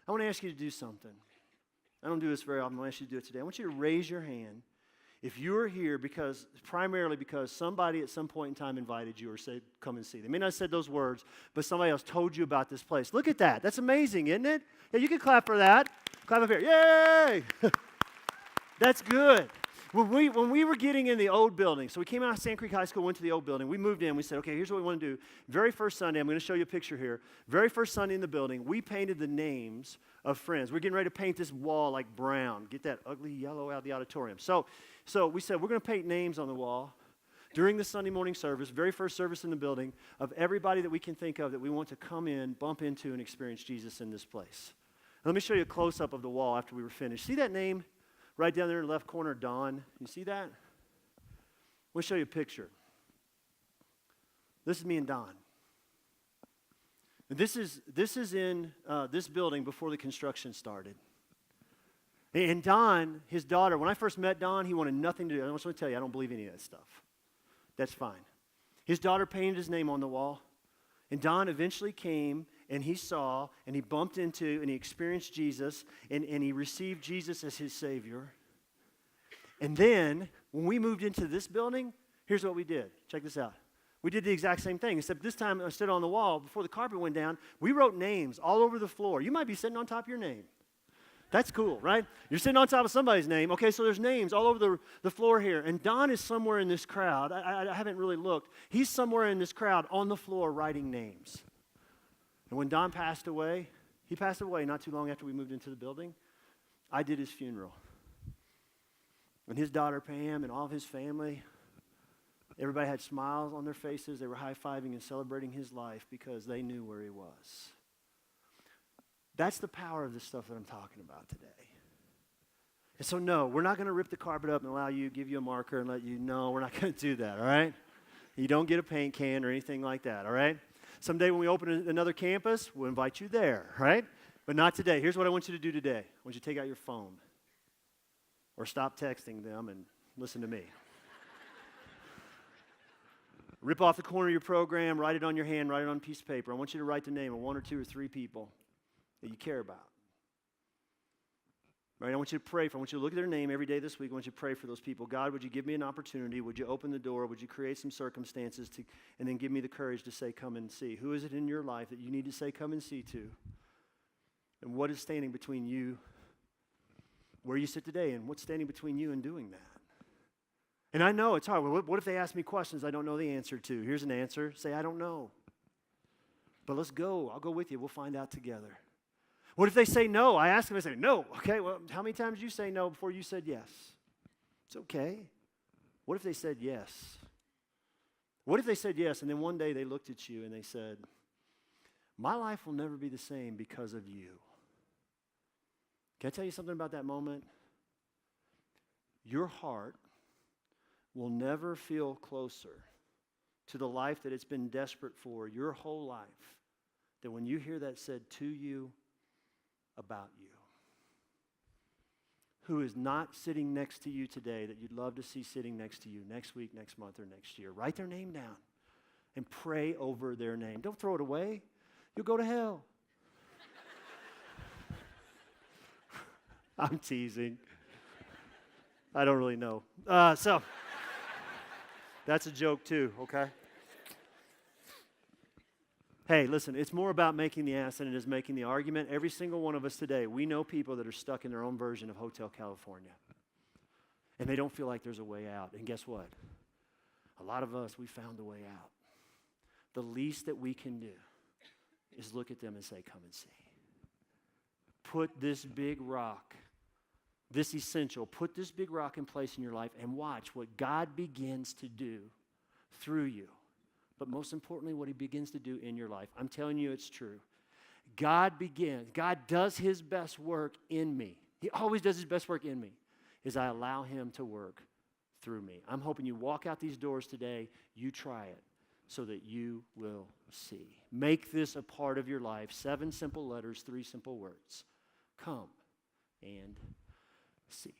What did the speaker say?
I want to ask you to do something. I don't do this very often. I want to ask you to do it today. I want you to raise your hand if you're here primarily because somebody at some point in time invited you or said, come and see. They may not have said those words, but somebody else told you about this place. Look at that. That's amazing, isn't it? Yeah, you can clap for that. Clap up here. Yay! That's good. When we were getting in the old building, so we came out of Sand Creek High School, went to the old building. We moved in. We said, okay, here's what we want to do. Very first Sunday, I'm going to show you a picture here. Very first Sunday in the building, we painted the names of friends. We're getting ready to paint this wall like brown. Get that ugly yellow out of the auditorium. So we said, we're going to paint names on the wall during the Sunday morning service, very first service in the building, of everybody that we can think of that we want to come in, bump into, and experience Jesus in this place. Let me show you a close-up of the wall after we were finished. See that name? Right down there in the left corner, Don. You see that? Let me show you a picture. This is me and Don. This is in this building before the construction started. And Don, his daughter, when I first met Don, he wanted nothing to do. I just want to tell you, I don't believe any of that stuff. That's fine. His daughter painted his name on the wall. And Don eventually came and he saw and he bumped into and he experienced Jesus and he received Jesus as his Savior. And then when we moved into this building, here's what we did. Check this out. We did the exact same thing, except this time instead on the wall, before the carpet went down, we wrote names all over the floor. You might be sitting on top of your name. That's cool, right? You're sitting on top of somebody's name. Okay, so there's names all over the floor here. And Don is somewhere in this crowd. I haven't really looked. He's somewhere in this crowd on the floor writing names. And when Don passed away, he passed away not too long after we moved into the building. I did his funeral. And his daughter Pam and all of his family, everybody had smiles on their faces. They were high-fiving and celebrating his life because they knew where he was. That's the power of the stuff that I'm talking about today. And so, no, we're not going to rip the carpet up and give you a marker and let you know. We're not going to do that, all right? You don't get a paint can or anything like that, all right? Someday when we open another campus, we'll invite you there, right? But not today. Here's what I want you to do today. I want you to take out your phone or stop texting them and listen to me. Rip off the corner of your program, write it on your hand, write it on a piece of paper. I want you to write the name of one or two or three people that you care about. Right? I want you to pray for. I want you to look at their name every day this week. I want you to pray for those people. God, would you give me an opportunity? Would you open the door? Would you create some circumstances and then give me the courage to say, come and see? Who is it in your life that you need to say, come and see to? And what is standing between you, where you sit today, and what's standing between you and doing that? And I know it's hard. Well, what if they ask me questions I don't know the answer to? Here's an answer. Say, I don't know. But let's go. I'll go with you. We'll find out together. What if they say no? I ask them, I say, no. Okay, well, how many times did you say no before you said yes? It's okay. What if they said yes? What if they said yes, and then one day they looked at you and they said, my life will never be the same because of you. Can I tell you something about that moment? Your heart will never feel closer to the life that it's been desperate for your whole life than when you hear that said to you about you. Who is not sitting next to you today that you'd love to see sitting next to you next week, next month, or next year. Write their name down and pray over their name. Don't throw it away. You'll go to hell. I'm teasing. I don't really know. So that's a joke too, okay? Hey, listen, it's more about making the ass than it is making the argument. Every single one of us today, we know people that are stuck in their own version of Hotel California. And they don't feel like there's a way out. And guess what? A lot of us, we found a way out. The least that we can do is look at them and say, come and see. Put this big rock, this essential, put this big rock in place in your life and watch what God begins to do through you. But most importantly, what he begins to do in your life. I'm telling you it's true. God does his best work in me. He always does his best work in me, as I allow him to work through me. I'm hoping you walk out these doors today, you try it, so that you will see. Make this a part of your life. 7 simple letters, 3 simple words. Come and see.